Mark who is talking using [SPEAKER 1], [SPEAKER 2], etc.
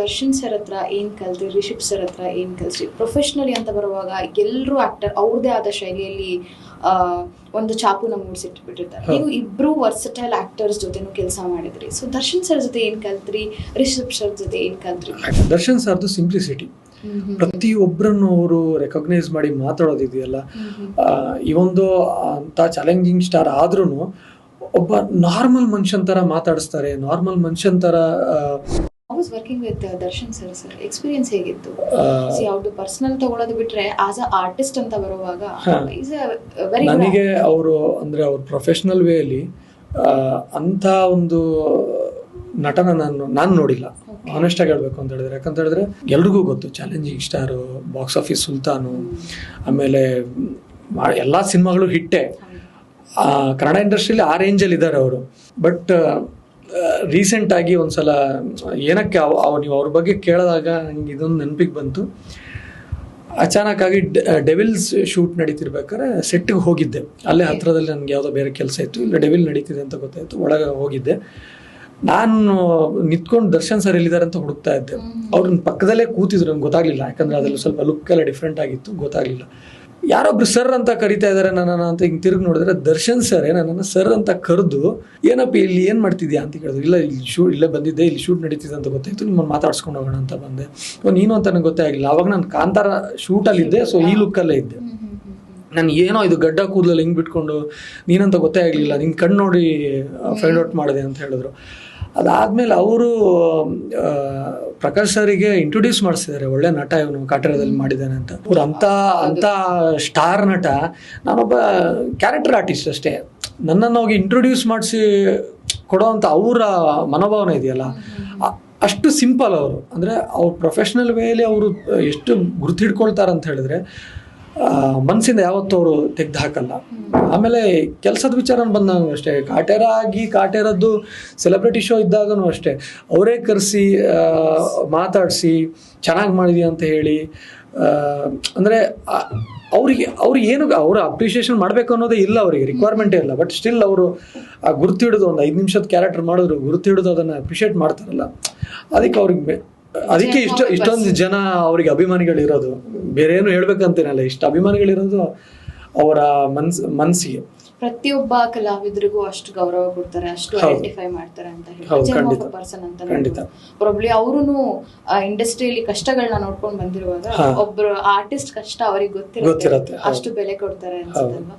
[SPEAKER 1] Darshan sir ಹತ್ರ ಏನ್ ಕಲ್ತ್ರಿ, Rishabh sir ಹತ್ರ ಏನ್ ಕಲ್ತ್ರಿ? ಪ್ರೊಫೆಷನಲಿ ಅಂತ ಬರುವಾಗ ಎಲ್ಲರೂ ಆಕ್ಟರ್ ಅವ್ರದೇ ಆದ ಶೈಲಿಯಲ್ಲಿ ಒಂದು ಚಾಪುನ ಮೂಡಿಸಿಟ್ಬಿಟ್ಟಿರ್ತಾರೆ. ನೀವು ಇಬ್ರು ವರ್ಸಟೈಲ್ ಆಕ್ಟರ್ಸ್ ಜೊತೆನೂ ಕೆಲಸ ಮಾಡಿದ್ರಿ. ಸೊ ದರ್ಶನ್ ಸರ್ ಜೊತೆ ಏನ್ ಕಲ್ತ್ರಿ, ರಿಷಬ್ ಸರ್ ಜೊತೆ ಏನ್ ಕಲ್ತ್ರಿ?
[SPEAKER 2] ದರ್ಶನ್ ಸರ್ದು ಸಿಂಪ್ಲಿಸಿಟಿ, ಪ್ರತಿಯೊಬ್ಬರನ್ನು ಅವರು ರೆಕಗ್ನೈಸ್ ಮಾಡಿ ಮಾತಾಡೋದಿದೆಯಲ್ಲ, ಈ ಒಂದು ಅಂತ ಚಾಲೆಂಜಿಂಗ್ ಸ್ಟಾರ್ ಆದ್ರೂ ಒಬ್ಬ ನಾರ್ಮಲ್ ಮನುಷ್ಯನ್ ತರ ಮಾತಾಡಿಸ್ತಾರೆ, ನಾರ್ಮಲ್ ಮನುಷ್ಯನ್ ತರ.
[SPEAKER 1] I was working with Darshan sir experience ಹೇಗಿತ್ತು? ಯಾವ್ದು ಪರ್ಸನಲ್ ತಗೊಳ್ಳೋದು ಬಿಟ್ರೆ ಆಸ್ ಅ ಆರ್ಟಿಸ್ಟ್ ಅಂತ ಬರುವಾಗ
[SPEAKER 2] ನನಗೆ ಅವರು ಅಂದ್ರೆ ಅವ್ರ ಪ್ರೊಫೆಷನಲ್ ವೇ ಅಲ್ಲಿ ಅಂತ ಒಂದು ನಟನ ನಾನು ನೋಡಿಲ್ಲ, ಆನೆಸ್ಟ್ ಆಗಿ ಹೇಳ್ಬೇಕು ಅಂತ ಹೇಳಿದ್ರೆ. ಯಾಕಂತ ಹೇಳಿದ್ರೆ ಎಲ್ರಿಗೂ ಗೊತ್ತು challenging star, box office Sultan, ಆಮೇಲೆ ಎಲ್ಲಾ ಸಿನಿಮಾಗಳು ಹಿಟ್ಟೆ. ಕನ್ನಡ ಇಂಡಸ್ಟ್ರಿಯಲ್ಲಿ ಆ ರೇಂಜಲ್ಲಿ ಇದ್ದಾರೆ ಅವರು. ಬಟ್ ರೀಸೆಂಟ್ ಆಗಿ ಒಂದ್ಸಲ ಏನಕ್ಕೆ ನೀವು ಅವ್ರ ಬಗ್ಗೆ ಕೇಳಿದಾಗ ನಂಗೆ ಇದೊಂದು ನೆನಪಿಗೆ ಬಂತು. ಅಚಾನಕ್ ಆಗಿ ಡೆವಿಲ್ಸ್ ಶೂಟ್ ನಡೀತಿರ್ಬೇಕಾದ್ರೆ ಸೆಟ್ಗೆ ಹೋಗಿದ್ದೆ. ಅಲ್ಲೇ ಹತ್ರದಲ್ಲಿ ನನಗೆ ಯಾವುದೋ ಬೇರೆ ಕೆಲಸ ಇತ್ತು, ಇಲ್ಲ ಡೆವಿಲ್ ನಡೀತಿದೆ ಅಂತ ಗೊತ್ತಾಯ್ತು, ಒಳಗೆ ಹೋಗಿದ್ದೆ. ನಾನು ನಿಂತ್ಕೊಂಡು ದರ್ಶನ್ ಸರ್ ಎಲ್ಲಿದ್ದಾರೆ ಅಂತ ಹುಡುಕ್ತಾ ಇದ್ದೆ. ಅವ್ರನ್ನ ಪಕ್ಕದಲ್ಲೇ ಕೂತಿದ್ರು, ನಂಗೆ ಗೊತ್ತಾಗ್ಲಿಲ್ಲ. ಯಾಕಂದ್ರೆ ಅದ್ರಲ್ಲಿ ಸ್ವಲ್ಪ ಲುಕ್ ಎಲ್ಲ ಡಿಫ್ರೆಂಟ್ ಆಗಿತ್ತು, ಗೊತ್ತಾಗ್ಲಿಲ್ಲ. ಯಾರೊಬ್ರು ಸರ್ ಅಂತ ಕರಿತಾ ಇದಾರೆ ನನ್ನನ್ನು ಅಂತ ಹಿಂಗೆ ತಿರುಗಿ ನೋಡಿದ್ರೆ ದರ್ಶನ್ ಸರ್ ನನ್ನನ್ನು ಸರ್ ಅಂತ ಕರೆದು, ಏನಪ್ಪ ಇಲ್ಲಿ ಏನು ಮಾಡ್ತಿದ್ಯಾ ಅಂತ ಕೇಳಿದ್ರು. ಇಲ್ಲ ಇಲ್ಲಿ ಇಲ್ಲೇ ಬಂದಿದ್ದೆ, ಇಲ್ಲಿ ಶೂಟ್ ನಡೀತಿದೆ ಅಂತ ಗೊತ್ತಾಯ್ತು, ನಿಮ್ಮನ್ನು ಮಾತಾಡ್ಸ್ಕೊಂಡು ಹೋಗೋಣ ಅಂತ ಬಂದೆ. ನೀನು ಅಂತ ನನಗೆ ಗೊತ್ತೇ ಆಗಿಲ್ಲ. ಅವಾಗ ನಾನು ಕಾಂತಾರ ಶೂಟಲ್ಲಿದ್ದೆ, ಸೊ ಈ ಲುಕ್ಕಲ್ಲೇ ಇದ್ದೆ. ನಾನು ಏನೋ ಇದು ಗಡ್ಡ ಕೂದಲಲ್ಲಿ ಹಿಂಗೆ ಬಿಟ್ಕೊಂಡು ನೀನಂತ ಗೊತ್ತೇ ಆಗಲಿಲ್ಲ, ನಿನ್ನ ಕಣ್ಣು ನೋಡಿ ಫೈಂಡ್ ಔಟ್ ಮಾಡಿದೆ ಅಂತ ಹೇಳಿದ್ರು. ಅದಾದ್ಮೇಲೆ ಅವರು ಪ್ರಕಾಶ್ ಸರಿಗೆ ಇಂಟ್ರೊಡ್ಯೂಸ್ ಮಾಡಿಸಿದ್ದಾರೆ, ಒಳ್ಳೆ ನಟ ಇವನು, ಕಾಟೇರದಲ್ಲಿ ಮಾಡಿದ್ದಾನೆ ಅಂತ. ಅವ್ರು ಅಂತ ಸ್ಟಾರ್ ನಟ, ನಾನೊಬ್ಬ ಕ್ಯಾರೆಕ್ಟರ್ ಆರ್ಟಿಸ್ಟ್ ಅಷ್ಟೇ. ನನ್ನನ್ನು ಹೋಗಿ ಇಂಟ್ರೊಡ್ಯೂಸ್ ಮಾಡಿಸಿ ಕೊಡೋವಂಥ ಅವರ ಮನೋಭಾವನೆ ಇದೆಯಲ್ಲ, ಅಷ್ಟು ಸಿಂಪಲ್ ಅವರು. ಅಂದರೆ ಅವ್ರ ಪ್ರೊಫೆಷ್ನಲ್ ವೇಲಿ ಅವರು ಎಷ್ಟು ಗುರುತಿಡ್ಕೊಳ್ತಾರೆ ಅಂತ ಹೇಳಿದ್ರೆ ಮನಸ್ಸಿಂದ ಯಾವತ್ತೂ ಅವರು ತೆಗೆದು ಹಾಕಲ್ಲ. ಆಮೇಲೆ ಕೆಲಸದ ವಿಚಾರ ಬಂದಾಗ ಅಷ್ಟೇ, ಕಾಟೇರದ್ದು ಸೆಲೆಬ್ರಿಟಿ ಶೋ ಇದ್ದಾಗೂ ಅಷ್ಟೇ, ಅವರೇ ಕರೆಸಿ ಮಾತಾಡಿಸಿ ಚೆನ್ನಾಗಿ ಮಾಡಿದ್ಯಾ ಅಂತ ಹೇಳಿ, ಅಂದರೆ ಅವ್ರಿಗೆ ಏನು ಅವ್ರು ಅಪ್ರಿಷಿಯೇಷನ್ ಮಾಡಬೇಕು ಅನ್ನೋದೇ ಇಲ್ಲ, ಅವರಿಗೆ ರಿಕ್ವೈರ್ಮೆಂಟೇ ಇಲ್ಲ. ಬಟ್ ಸ್ಟಿಲ್ ಅವರು ಆ ಗುರುತು ಹಿಡಿದು ಒಂದು 5 ನಿಮಿಷದ ಕ್ಯಾರೆಕ್ಟರ್ ಮಾಡಿದ್ರು, ಗುರುತು ಹಿಡಿದು ಅದನ್ನು ಅಪ್ರಿಷಿಯೇಟ್ ಮಾಡ್ತಾರಲ್ಲ, ಅದಕ್ಕೆ ಇಷ್ಟೊಂದು ಜನ ಅವರಿಗೆ ಅಭಿಮಾನಿಗಳಿರೋದು. ಬೇರೆ ಏನು ಹೇಳ್ಬೇಕಂತೇನಲ್ಲ, ಇಷ್ಟು ಅಭಿಮಾನಿಗಳಿರೋದು ಅವರ ಮನಸ್ಸಿಗೆ.
[SPEAKER 1] ಪ್ರತಿಯೊಬ್ಬ ಕಲಾವಿದರಿಗೂ ಅಷ್ಟು ಗೌರವ ಕೊಡ್ತಾರೆ, ಅಷ್ಟು ಐಡೆಂಟಿಫೈ ಮಾಡ್ತಾರೆ ಅಂತ ಹೇಳಿ ಪರ್ಸನ್ ಅಂತ. ಪ್ರಾಬ್ಲಿ ಅವರು ಇಂಡಸ್ಟ್ರಿಯಲ್ಲಿ ಕಷ್ಟಗಳನ್ನ ನೋಡ್ಕೊಂಡು ಬಂದಿರುವಾಗ ಒಬ್ರು ಆರ್ಟಿಸ್ಟ್ ಕಷ್ಟ ಅವ್ರಿಗೆ ಗೊತ್ತಿರುತ್ತೆ, ಅಷ್ಟು ಬೆಲೆ ಕೊಡ್ತಾರೆ ಅನ್ಸುತ್ತಲ್ವಾ?